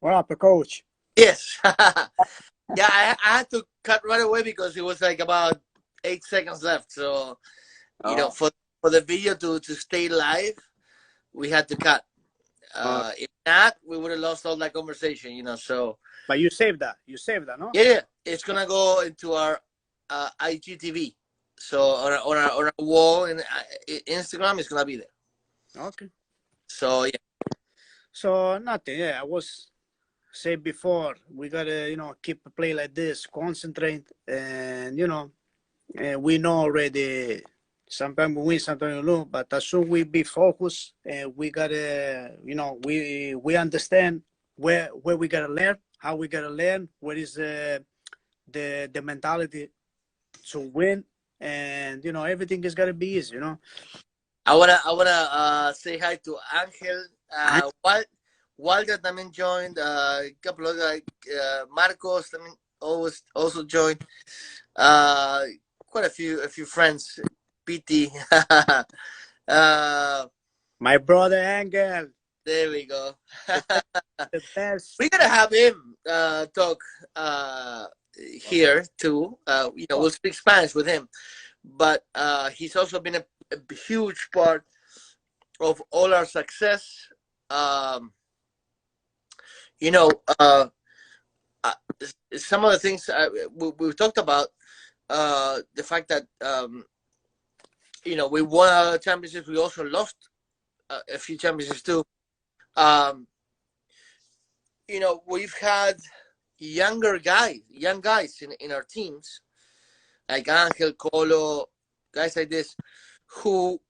What up, coach? Yes. Yeah, I had to cut right away because it was like about 8 seconds left. So, Oh, for the video to stay live, we had to cut. uh, If not, we would have lost all that conversation. So, but you saved that. You saved that, no? yeah, it's gonna go into our IGTV. So on our wall in Instagram, it's gonna be there. Okay. So yeah, So nothing. Yeah, I was said before. We gotta, keep a play like this, concentrate, and we know already. Sometimes we win, sometimes we lose. But as soon we be focused, and we gotta, we understand where we gotta learn, how we gotta learn, what is the mentality to win, and everything is gotta be easy. I wanna say hi to Angel. And Walter también joined. A couple of Marcos también always also joined. Uh, Quite a few friends. PT. uh, my brother Angel, there we go. the best. We're gonna have him talk here too. We'll speak Spanish with him, but he's also been a huge part of all our success. Um, you know, uh, uh, some of the things we've talked about, the fact that we won our championships. We also lost a few championships too. Um, we've had young guys in our teams, like Angel, Colo, guys like this, who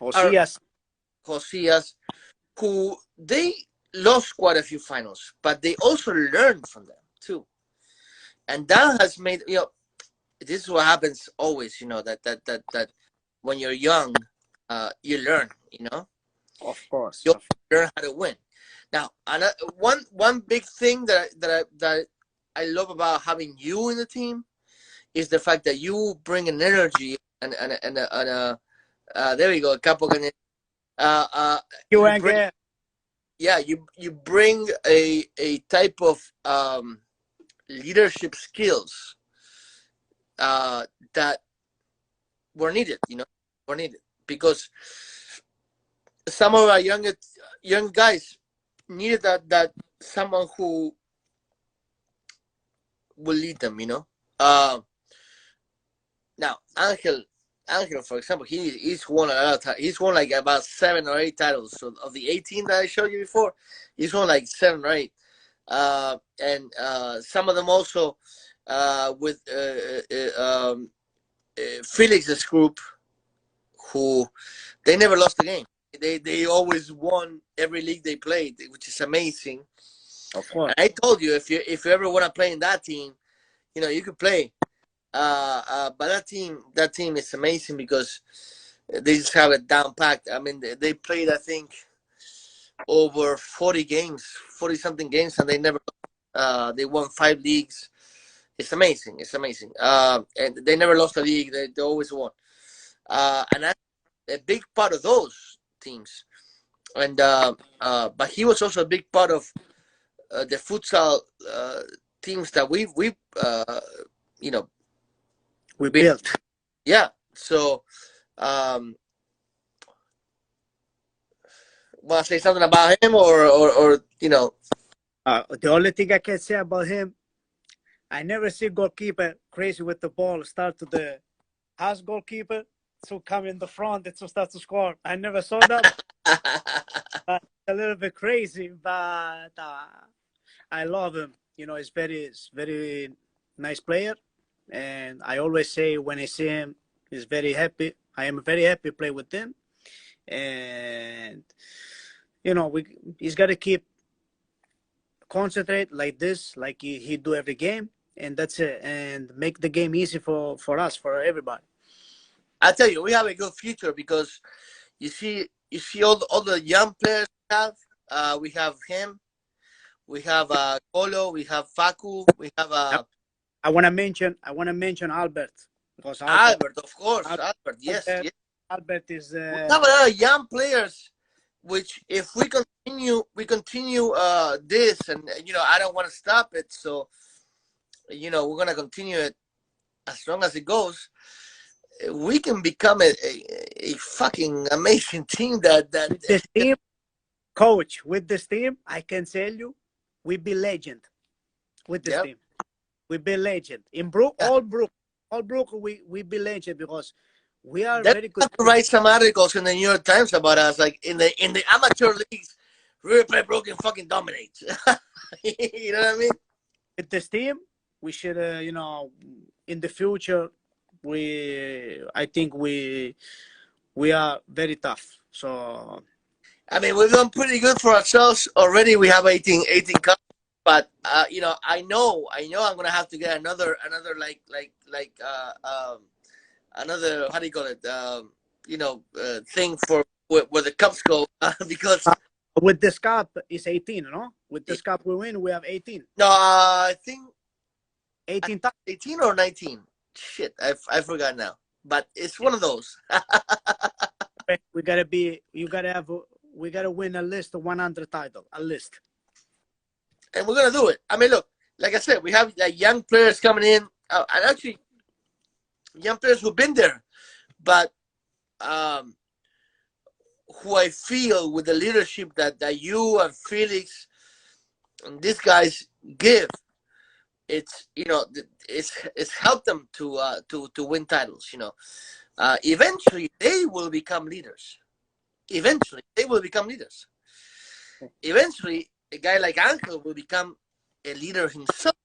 are Josias. Josias, who they lost quite a few finals, but they also learned from them too. And that has made, this is what happens always, that when you're young, you learn, Of course. you learn how to win. Now, one big thing that I love about having you in the team is the fact that you bring an energy and there we go, Capo. You You bring, Angel. yeah, you bring a type of leadership skills that were needed. Were needed because some of our young guys needed that someone who will lead them. Now Angel, for example, he's won a lot of he's won like about 7 or 8 titles. So of the 18 that I showed you before, he's won like 7 or 8. And some of them also with Felix's group, who they never lost a game. They always won every league they played, which is amazing. Of course. And I told you, if you ever want to play in that team, you could play. But that team is amazing because they just have it down packed. I mean, they played, I think, over 40 games, 40 something games, and they won 5 leagues. It's amazing. It's amazing. And they never lost a league. They always won. And that's a big part of those teams. And but he was also a big part of the futsal teams that we've We been. built. Yeah. So, want to say something about him, or The only thing I can say about him, I never see goalkeeper crazy with the ball, start to the house goalkeeper to come in the front and to start to score. I never saw that. But a little bit crazy, but I love him. He's very nice player. And I always say when I see him, he's very happy. I am very happy to play with him. And, he's got to keep concentrate like this, like he do every game. And that's it. And make the game easy for us, for everybody. I tell you, we have a good future because you see all the young players we have. We have him, we have Colo, we have Facu, we have I want to mention Albert, because Albert, of course, Albert. Yes, Albert, yes. Albert is We have a lot of young players, which if we can continue this, and I don't want to stop it. So we're gonna continue it as long as it goes. We can become a fucking amazing team. With this team, coach, with this team, I can tell you, we be legend. With this Yep. team, we be legend. In Brook, Yeah. all Brook, we be legend because we are Then very we good. have to write some articles in the New York Times about us, like in the amateur leagues, River Plate Broken fucking dominates. You know what I mean? With this team, we should, in the future, I think we are very tough. So I mean, we've done pretty good for ourselves already. We have 18 cups, but I know I'm gonna have to get another another, how do you call it, thing for where the cups go, because with this cup, it's 18, no? With this cup we win, we have 18. no, I think 18 18 or 19. Shit, I forgot now, but it's one of those. we gotta we gotta win at least 100 title, at least. And we're gonna do it. I mean, look, like I said, we have like young players coming in, and actually young players who've been there, but who I feel with the leadership that you and Felix and these guys give, it's it's helped them to win titles. Eventually they will become leaders. Eventually they will become leaders. Eventually a guy like Angel will become a leader himself.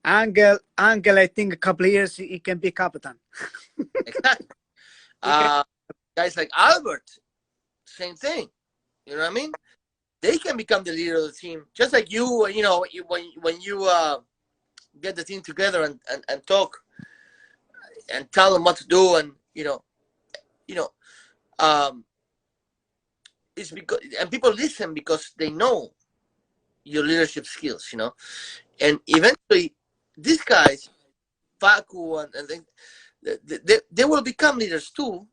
Angel, I think a couple of years he can be captain. Exactly. Guys like Albert, same thing. You know what I mean? They can become the leader of the team, just like you. When you get the team together and talk and tell them what to do, and it's because, and people listen because they know your leadership skills. And eventually these guys, Faku and they will become leaders too.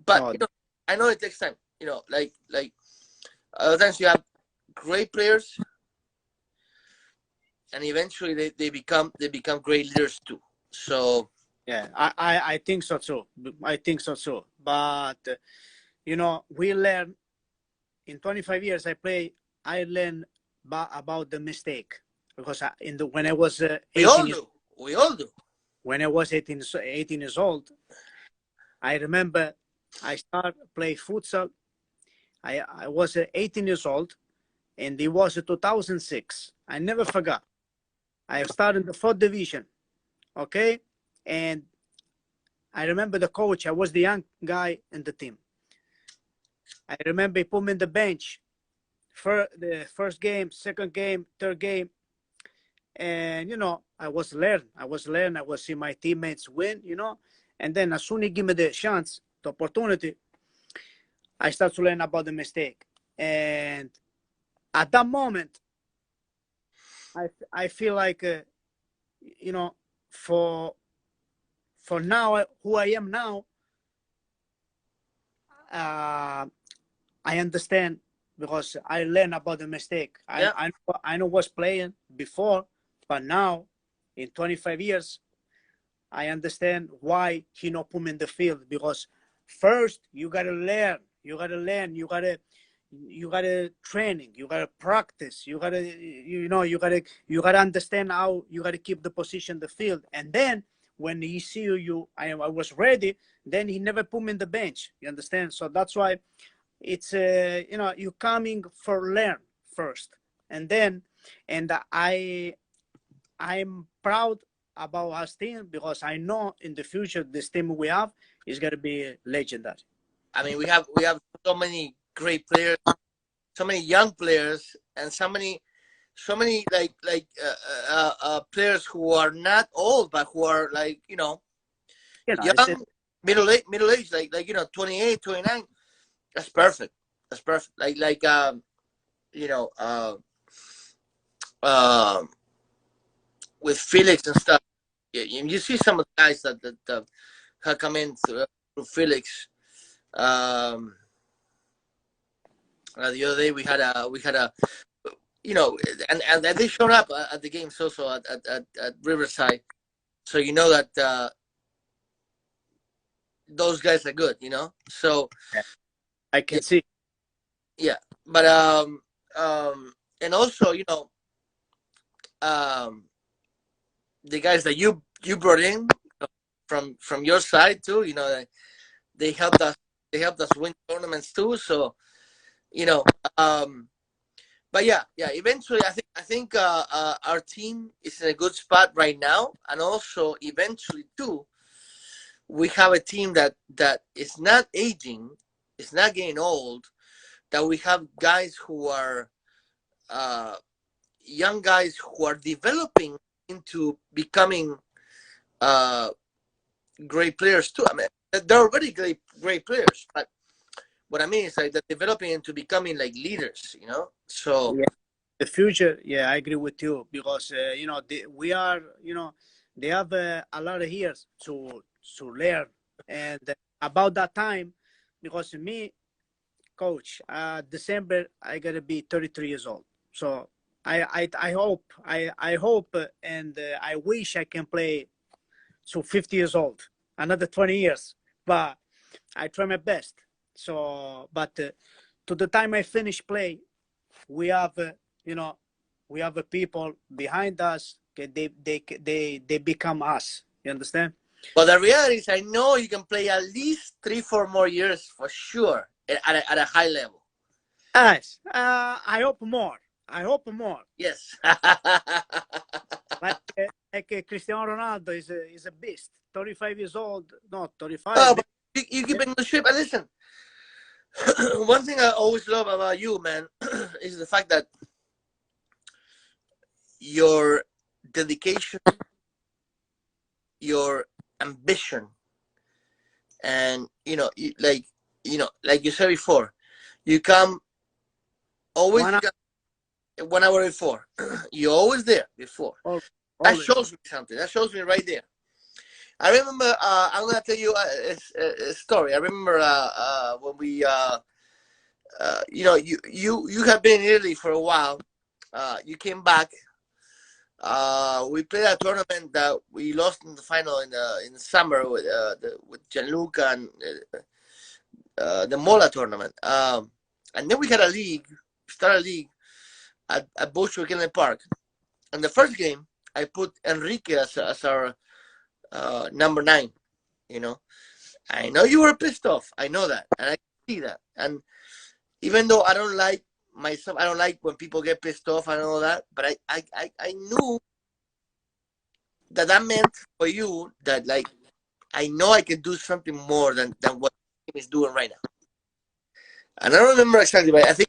But I know it takes time. Like other times you have great players, and eventually they become great leaders too. So yeah, I think so too. I think so too. But we learn in 25 years I learned about the mistake because when I was 18 we all do. When I was 18 years old, I remember I started play futsal. I was 18 years old, and it was 2006. I never forgot. I started in the fourth division, okay? And I remember the coach. I was the young guy in the team. I remember he put me in the bench for the first game, second game, third game. And, I was learning. I was seeing my teammates win, And then as soon as he give me the chance, the opportunity, I start to learn about the mistake. And at that moment, I feel like, for now, who I am now, I understand because I learned about the mistake. Yeah. I know was playing before, but now in 25 years, I understand why he not put me in the field, because first you gotta learn, you gotta training, you gotta practice, you gotta understand how you gotta keep the position in the field, and then when he see I was ready, then he never put me in the bench. You understand? So that's why it's you coming for learn first, and then I'm proud about our team because I know in the future this team we have is gonna be legendary. I mean, we have so many great players, so many young players, and so many players who are not old but who are young, middle age, like 28, 29. That's perfect. With Felix and stuff. You see some of the guys that have come in through Felix. The other day we had a you know, and they showed up at the games also at Riverside, so you know that those guys are good, you know. So I can see. yeah, but and also, you know, um, the guys that you brought in, you know, from your side too, you know, they helped us. They helped us win tournaments too. So you know, but yeah. Eventually, I think our team is in a good spot right now, and also eventually too, we have a team that is not aging, it's not getting old. That we have guys who are uh, young guys who are developing into becoming uh, great players too. I mean, they're already great players, but what I mean is like they're developing into becoming like leaders. You know, so Yeah. The future, yeah, I agree with you because we are, they have a lot of years to learn, and about that time, because me, coach, December I gotta be 33 years old. So I hope and I wish I can play to 50 years old, another 20 years, but I try my best. So, but to the time I finish play, we have you know we have people behind us. Okay, they become us. You understand? but the reality is, I know you can play at least 3-4 more years for sure at a high level. Yes. I hope more. I hope more. Yes. Like Cristiano Ronaldo is a beast. 35 years old. Not 35. Oh, but you keep in the ship. And listen, one thing I always love about you, man, is the fact that your dedication, your ambition, and like you said before, you come always One you got 1 hour before. You're always there before. hour, That always. shows me something. That shows me right there. I remember. I'm gonna tell you a story. I remember when we, you have been in Italy for a while. You came back. We played a tournament that we lost in the final in the summer with Gianluca and the Mola tournament. And then we had a league, started a league at Bolshevik Inland Park. And the first game, I put Enrique as our number 9. You know, I know you were pissed off. I know that, and I see that. And even though I don't like myself, I don't like when people get pissed off and all that. But I knew that meant for you that like I know I can do something more than what the team is doing right now. And I don't remember exactly, but I think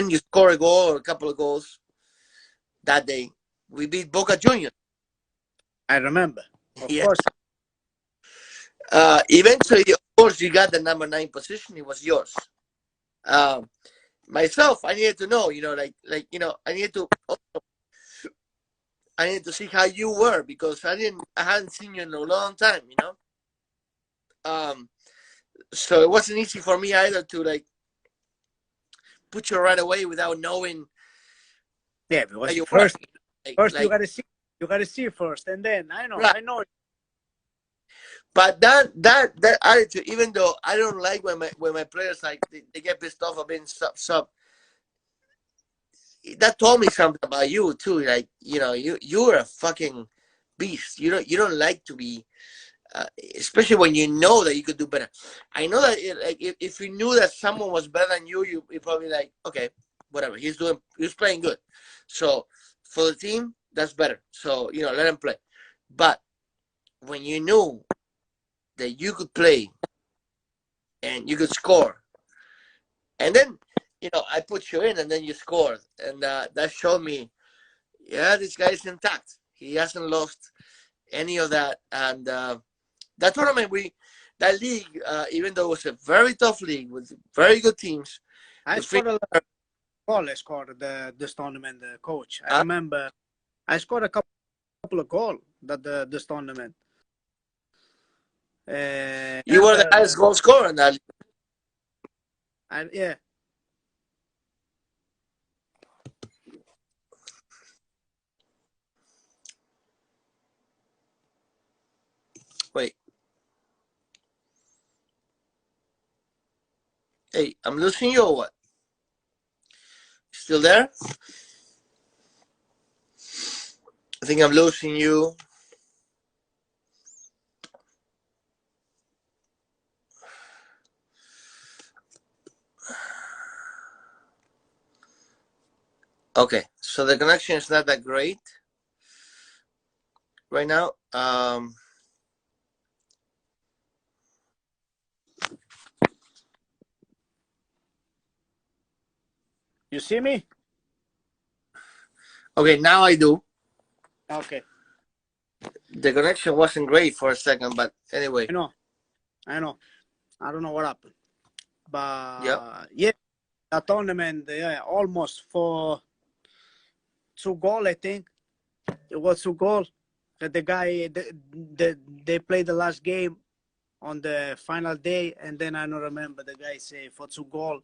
you score a goal or a couple of goals that day. We beat Boca Juniors. I remember. Of Yeah. course. Eventually, of course, you got the number 9 position. It was yours. Um, Myself, I needed to know, I needed to see how you were because I hadn't seen you in a long time, you know. So it wasn't easy for me either to like put you right away without knowing Yeah, how because you were. first, Like, first like you gotta see first, and then right. I know. But that attitude, even though I don't like when my players like they get pissed off of being sub, that told me something about you too. Like you're a fucking beast. You don't like to be, especially when you know that you could do better. I know that like if you knew that someone was better than you, you probably like okay, whatever. He's playing good. So for the team, that's better. So let him play. But when you knew that you could play and you could score, and then I put you in, and then you scored, and that showed me, yeah, this guy is intact. He hasn't lost any of that, and that tournament, that league, even though it was a very tough league with very good teams, I we scored finished. a goal. I scored this tournament, coach. I Uh, remember I scored a couple of goals that this tournament. you were the Remember, highest goal scorer in that league. yeah, Hey, I'm losing you or what? Still there? I think I'm losing you. Okay, so the connection is not that great right now. You see me? Okay, now I do. Okay. The connection wasn't great for a second, but anyway. I know. I don't know what happened. Yep. But yeah, that tournament, yeah, almost for 2 goals, I think. It was 2 goals. The guy, they played the last game on the final day, and then I don't remember the guy say for 2 goals,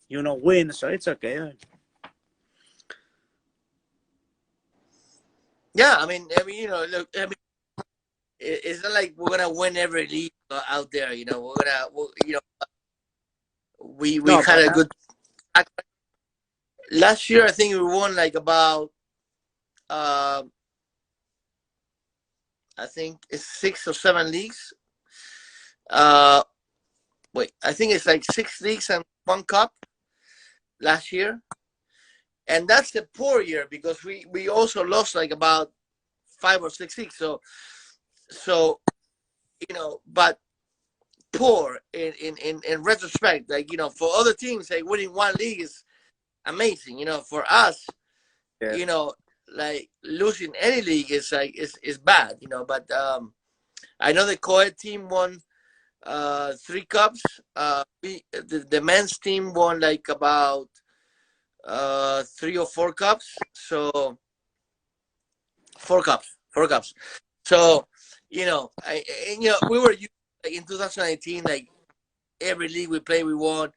win. So it's okay. Yeah, I mean, look, I mean, it's not like we're gonna win every league out there. We No, had but a good. Last year, I think we won like about, uh, I think it's 6 or 7 leagues. Uh, Wait, I think it's like 6 leagues and 1 cup last year, and that's a poor year because we also lost like about 5 or 6 leagues. So but poor in retrospect. Like for other teams, like winning 1 league is amazing. For us, yeah. like losing any league is like is bad. But I know the co-ed team won 3 cups. The men's team won like about 3 or 4 cups. So 4 cups, 4 cups. So we were used, like in 2019, like every league we play, we won.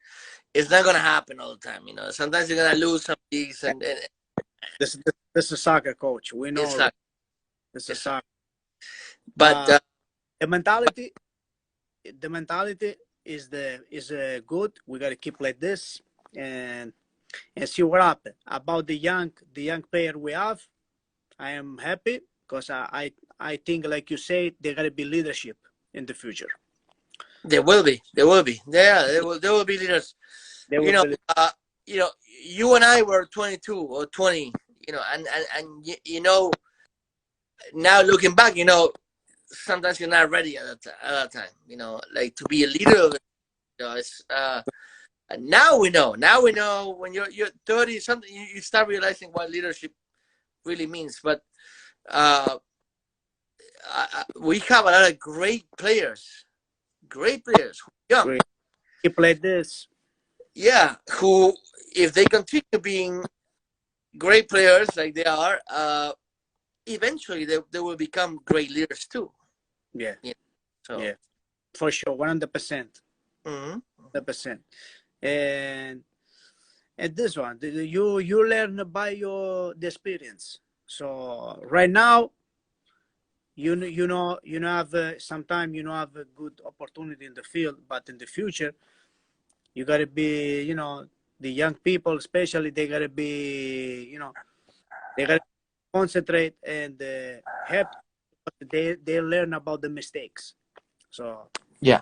It's not gonna happen all the time. Sometimes you're gonna lose some leagues, and This is soccer, coach. We know it's not. this is It's not. soccer. But But the mentality is good. We gotta keep like this and see what happens. About the young player we have, I am happy because I think, like you say, there gotta be leadership in the future. there will be. There will be. Yeah, there will be leaders. There will You know, be. uh, you and I were 22 or 20. And now looking back, sometimes you're not ready at that time. Like to be a leader of it. It's and now we know. Now we know when you're 30 something, you start realizing what leadership really means. But we have a lot of great players, young. Great. Keep like this. Yeah, who, if they continue being great players like they are, eventually they will become great leaders too. Yeah. So Yeah. For sure. 100%. mhm. 100%. And this one, you learn by the experience. So right now, have sometime have a good opportunity in the field, but in the future you got to be, the young people especially, they got to be, they got to concentrate and help. They learn about the mistakes. So Yeah.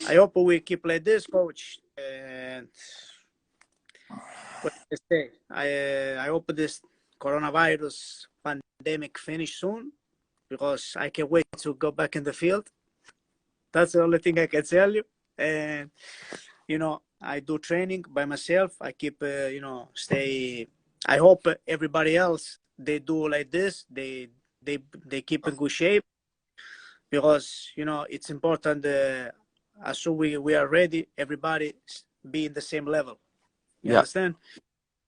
I hope we keep like this, coach. And what I say, I hope this coronavirus pandemic finish soon because I can't wait to go back in the field. That's the only thing I can tell you. And I do training by myself. I keep stay. I hope everybody else they do like this. They keep in good shape because it's important. As soon we are ready, everybody be in the same level. You Yeah. understand?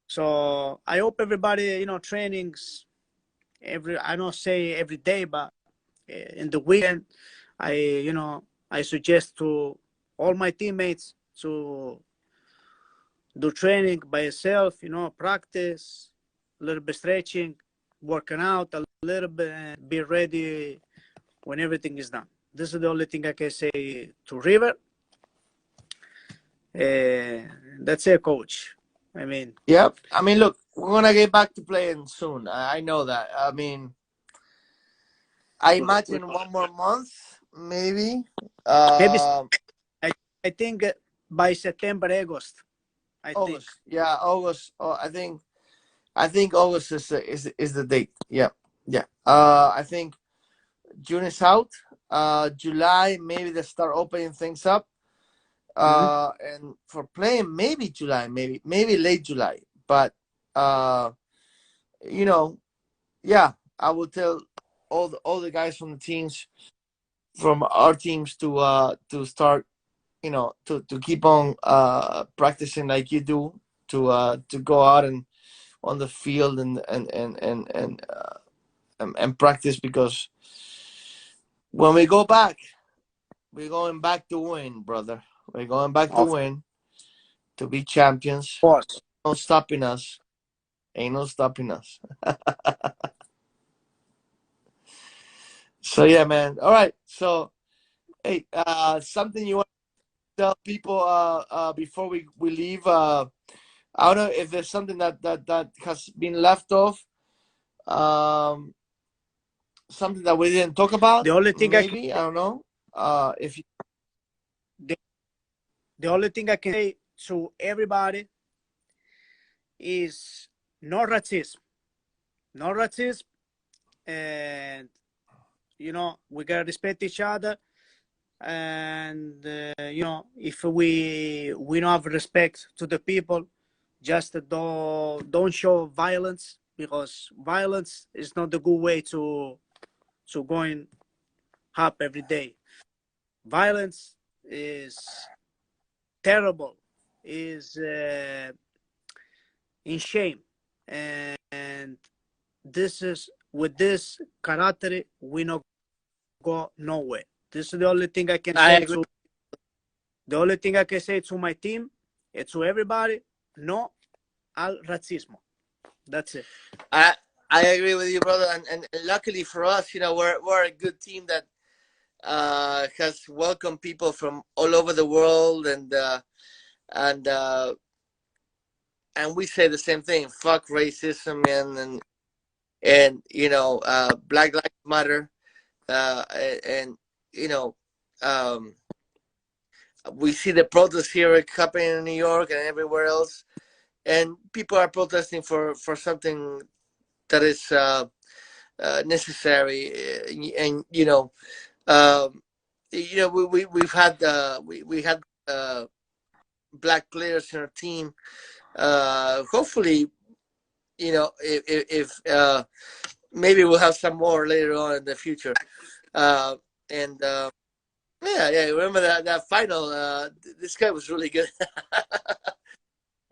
So I hope everybody trainings I don't say every day, but in the weekend, I suggest to all my teammates to do training by yourself, practice, a little bit stretching, working out a little bit, and be ready when everything is done. This is the only thing I can say to River. That's it, coach. I mean, Yep. I mean, look, we're gonna get back to playing soon. I know that. I mean, I imagine 1 more month, maybe. maybe Uh, I, I think by September, August. I think. August. Yeah, August. Oh, I think August is the date. Yeah, yeah. I think June is out. July maybe they start opening things up. Mhm. And for playing maybe July, maybe late July. But uh, you know, yeah, I will tell all the guys from the teams from our teams to start, to keep on practicing like you do, to go out and on the field and practice, because when we go back, we're going back to win, brother. We're going back to Of win, to be champions. course. No stopping us. Ain't no stopping us. So yeah, man. All right. So hey, something you want to tell people before we leave? I don't know if there's something that has been left off. Um, something that we didn't talk about. The only thing I can Maybe I don't know. If you, the, the only thing I can say to everybody is no racism, no racism, and we gotta respect each other. And if we don't have respect to the people, just don't show violence, because violence is not the good way to going up every day. Violence is terrible, is in shame, and this is with this character we not go nowhere. This is the only thing I can I say agree. to the only thing I can say to my team and to everybody: no al racismo. That's it. I I agree with you, brother. And luckily for us, we're a good team that has welcomed people from all over the world, and and we say the same thing. Fuck racism, man, and Black Lives Matter, and you know, um, we see the protests here happening in New York and everywhere else, and people are protesting for something that is necessary, and we've had we had black players in our team. Hopefully, if maybe we'll have some more later on in the future. And yeah, remember that final? This guy was really good.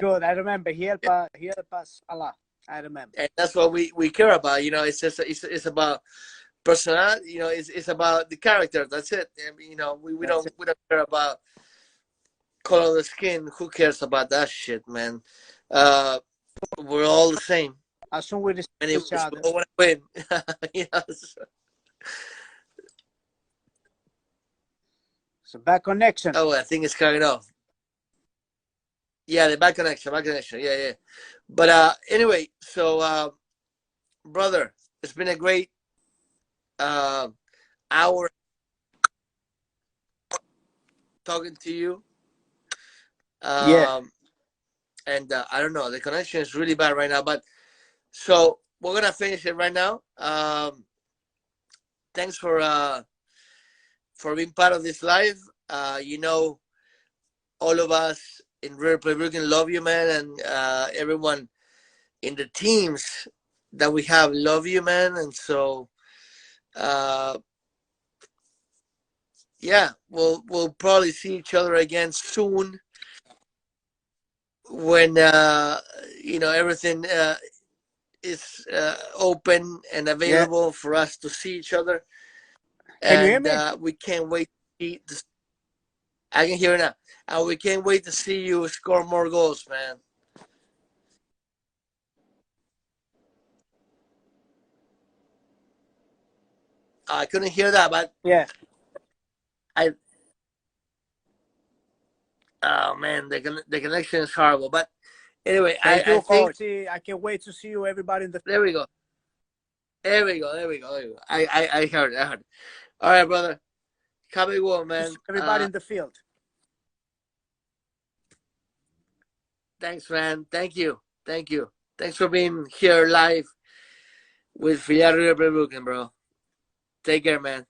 Good. I remember. He help us a lot. I remember. And that's what we care about. It's just it's about personality. It's about the character. That's it. And, we That's it. don't care about color of the skin. Who cares about that shit, man? Uh, we're all the same. As soon as we respect each Anyways, we other. all want to win. So. It's a bad connection. Oh, I think it's cutting off. Yeah, the back connection, back connection. Yeah, yeah. But anyway, so brother, it's been a great uh, hour talking to you. Yeah. And I don't know, the connection is really bad right now. But so we're gonna finish it right now. Thanks for being part of this live. All of us in Republican love you, man, and everyone in the teams that we have love you, man. And so uh, yeah, we'll probably see each other again soon when everything is open and Yeah. available for us to see each other. Can you hear And me? we can't wait to see this. I can hear it now. And we can't wait to see you score more goals, man. I couldn't hear that, but Yeah. I Oh man, the connection is horrible. But anyway, Thank you, I think coach. I can't wait to see you, everybody in the. there we go. There we go. There we go. There we go. I heard it. I heard it. All right, brother. Have a good one, man. Everybody in the field. Thanks, man. Thank you. Thank you. Thanks for being here live with Filial Brooklyn, bro. Take care, man.